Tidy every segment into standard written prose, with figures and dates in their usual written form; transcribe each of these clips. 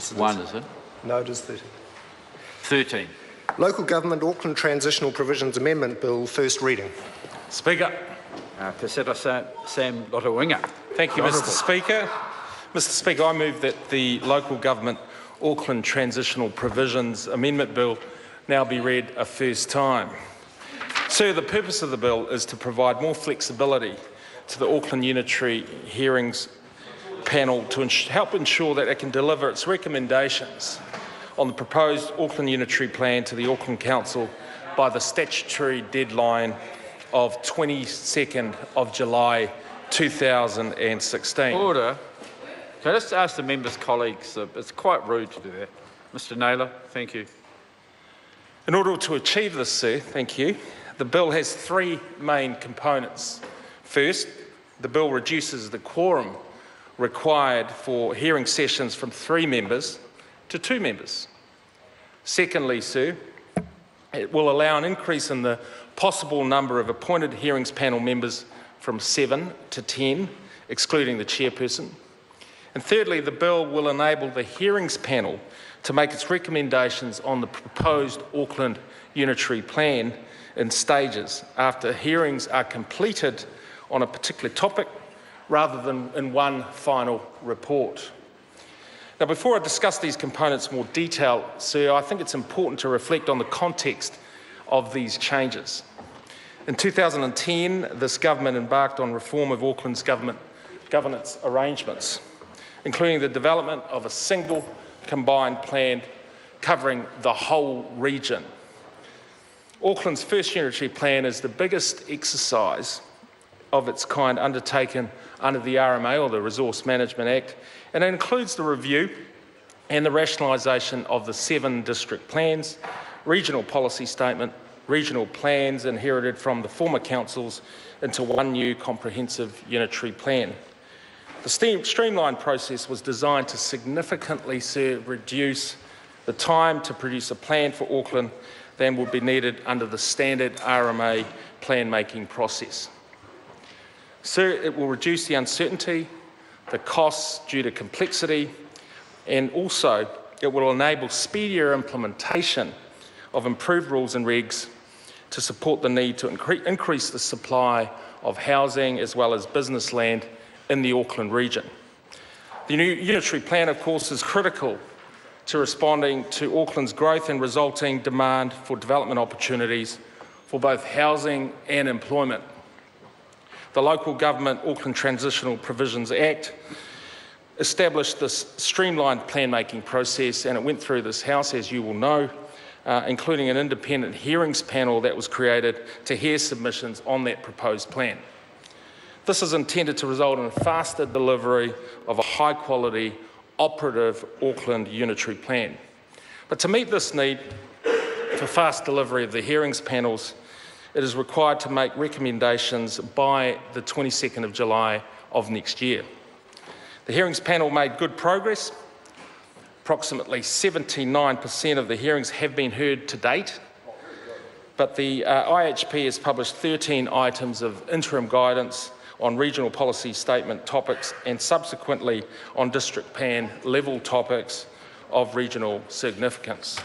Yes, it is. 1, is it? No, it is 13. 13. Local Government Auckland Transitional Provisions Amendment Bill, first reading. Speaker. Te Sera Sam Lotu-Iiga. Thank you, Mr. Speaker. Mr. Speaker, I move that the Local Government Auckland Transitional Provisions Amendment Bill now be read a first time. Sir, the purpose of the bill is to provide more flexibility to the Auckland Unitary Hearings Panel to help ensure that it can deliver its recommendations on the proposed Auckland Unitary Plan to the Auckland Council by the statutory deadline of 22nd of July 2016. Order. Can I just ask the members' colleagues, it's quite rude to do that. Mr. Naylor, thank you. In order to achieve this, sir, thank you, the bill has three main components. First, the bill reduces the quorum required for hearing sessions from 3 members to 2 members. Secondly, sir, it will allow an increase in the possible number of appointed hearings panel members from 7 to 10, excluding the chairperson. And thirdly, the bill will enable the hearings panel to make its recommendations on the proposed Auckland Unitary Plan in stages after hearings are completed on a particular topic rather than in one final report. Now, before I discuss these components in more detail, sir, I think it's important to reflect on the context of these changes. In 2010, this government embarked on reform of Auckland's governance arrangements, including the development of a single combined plan covering the whole region. Auckland's first unitary plan is the biggest exercise of its kind undertaken under the RMA, or the Resource Management Act, and it includes the review and the rationalisation of the 7 district plans, regional policy statement, regional plans inherited from the former councils into one new comprehensive unitary plan. The streamlined process was designed to significantly reduce the time to produce a plan for Auckland than would be needed under the standard RMA plan-making process. Sir, it will reduce the uncertainty, the costs due to complexity, and also it will enable speedier implementation of improved rules and regs to support the need to increase the supply of housing as well as business land in the Auckland region. The new unitary plan, of course, is critical to responding to Auckland's growth and resulting demand for development opportunities for both housing and employment. The Local Government Auckland Transitional Provisions Act established this streamlined plan-making process, and it went through this House, as you will know, including an independent hearings panel that was created to hear submissions on that proposed plan. This is intended to result in a faster delivery of a high-quality, operative Auckland unitary plan. But to meet this need for fast delivery of the hearings panels, it is required to make recommendations by the 22nd of July of next year. The hearings panel made good progress. Approximately 79% of the hearings have been heard to date, but the IHP has published 13 items of interim guidance on regional policy statement topics and subsequently on district plan level topics of regional significance.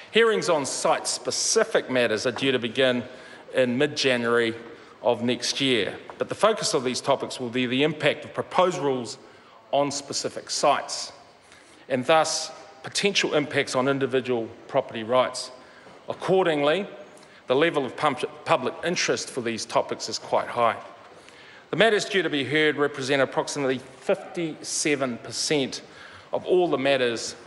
Hearings on site-specific matters are due to begin in mid-January of next year, but the focus of these topics will be the impact of proposed rules on specific sites, and thus potential impacts on individual property rights. Accordingly, the level of public interest for these topics is quite high. The matters due to be heard represent approximately 57% of all the matters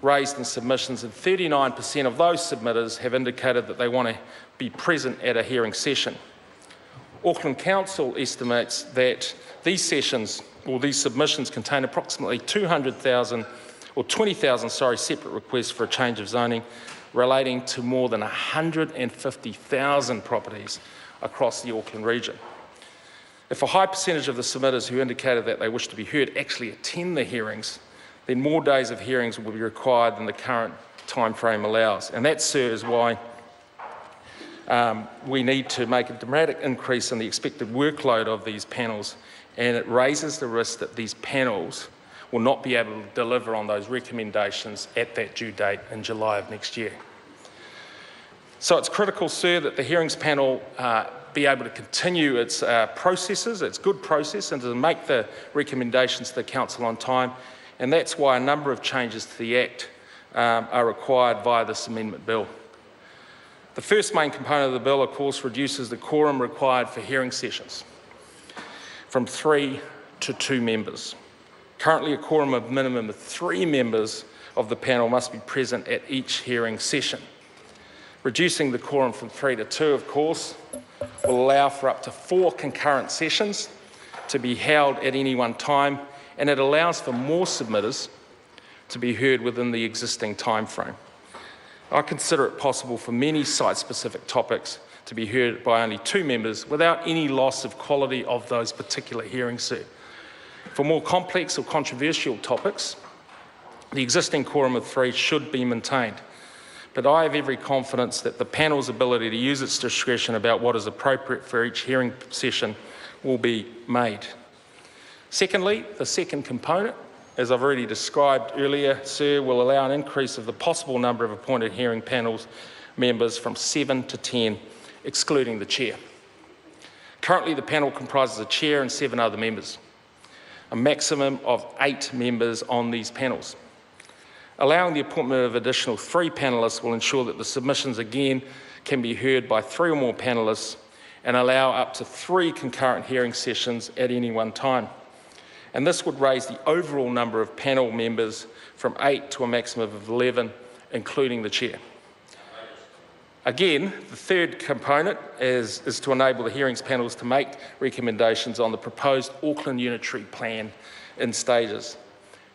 raised in submissions, and 39% of those submitters have indicated that they want to be present at a hearing session. Auckland Council estimates that these sessions, or these submissions, contain approximately 200,000 or 20,000, separate requests for a change of zoning relating to more than 150,000 properties across the Auckland region. If a high percentage of the submitters who indicated that they wish to be heard actually attend the hearings, then more days of hearings will be required than the current timeframe allows. And that, sir, is why we need to make a dramatic increase in the expected workload of these panels, and it raises the risk that these panels will not be able to deliver on those recommendations at that due date in July of next year. So it's critical, sir, that the hearings panel be able to continue its processes, its good process, and to make the recommendations to the Council on time. And that's why a number of changes to the Act are required via this amendment bill. The first main component of the bill, of course, reduces the quorum required for hearing sessions from 3 to 2 members. Currently, a quorum of minimum of 3 members of the panel must be present at each hearing session. Reducing the quorum from 3 to 2, of course, will allow for up to 4 concurrent sessions to be held at any one time, and it allows for more submitters to be heard within the existing time frame. I consider it possible for many site-specific topics to be heard by only 2 members without any loss of quality of those particular hearings, sir. For more complex or controversial topics, the existing quorum of 3 should be maintained. But I have every confidence that the panel's ability to use its discretion about what is appropriate for each hearing session will be made. Secondly, the second component, as I've already described earlier, sir, will allow an increase of the possible number of appointed hearing panels members from 7 to 10, excluding the chair. Currently, the panel comprises a chair and 7 other members, a maximum of 8 members on these panels. Allowing the appointment of additional 3 panellists will ensure that the submissions again can be heard by 3 or more panellists and allow up to 3 concurrent hearing sessions at any one time. And this would raise the overall number of panel members from 8 to a maximum of 11, including the chair. Again, the third component is to enable the hearings panels to make recommendations on the proposed Auckland Unitary Plan in stages,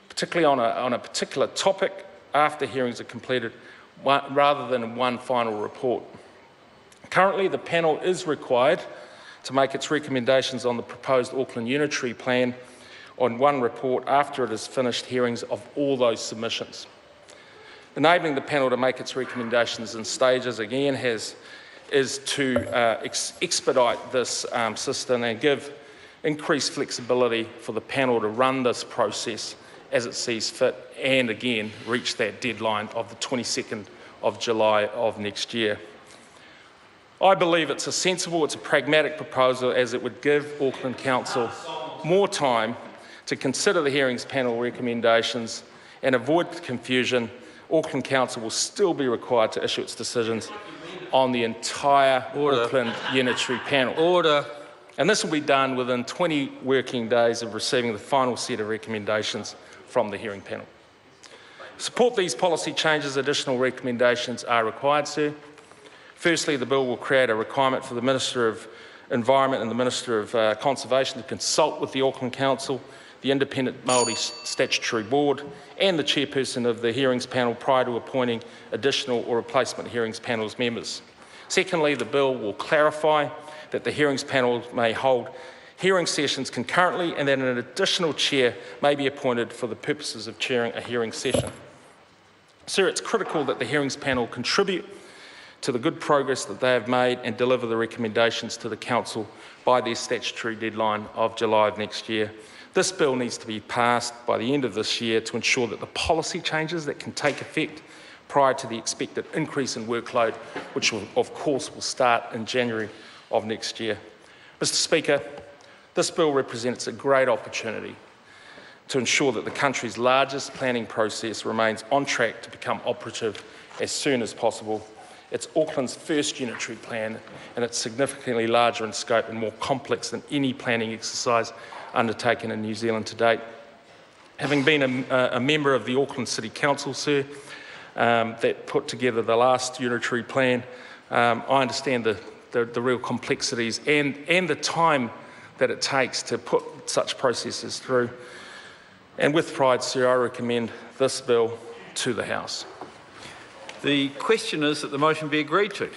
particularly on a particular topic after hearings are completed, rather than one final report. Currently, the panel is required to make its recommendations on the proposed Auckland Unitary Plan on one report after it has finished hearings of all those submissions. Enabling the panel to make its recommendations in stages, again, is to expedite this system and give increased flexibility for the panel to run this process as it sees fit, and again, reach that deadline of the 22nd of July of next year. I believe it's a pragmatic proposal, as it would give Auckland Council more time to consider the hearings panel recommendations and avoid confusion. Auckland Council will still be required to issue its decisions on the entire Auckland Unitary Panel. Order. And this will be done within 20 working days of receiving the final set of recommendations from the hearing panel. To support these policy changes, additional recommendations are required, sir. Firstly, the bill will create a requirement for the Minister of Environment and the Minister of Conservation to consult with the Auckland Council, the Independent Māori Statutory Board, and the chairperson of the hearings panel prior to appointing additional or replacement hearings panels members. Secondly, the bill will clarify that the hearings panel may hold hearing sessions concurrently and that an additional chair may be appointed for the purposes of chairing a hearing session. Sir, it's critical that the hearings panel contribute to the good progress that they have made and deliver the recommendations to the Council by their statutory deadline of July of next year. This bill needs to be passed by the end of this year to ensure that the policy changes that can take effect prior to the expected increase in workload, which will, of course will start in January of next year. Mr. Speaker, this bill represents a great opportunity to ensure that the country's largest planning process remains on track to become operative as soon as possible. It's Auckland's first unitary plan, and it's significantly larger in scope and more complex than any planning exercise undertaken in New Zealand to date. Having been a member of the Auckland City Council, sir, that put together the last unitary plan, I understand the real complexities and the time that it takes to put such processes through. And with pride, sir, I recommend this bill to the House. The question is that the motion be agreed to.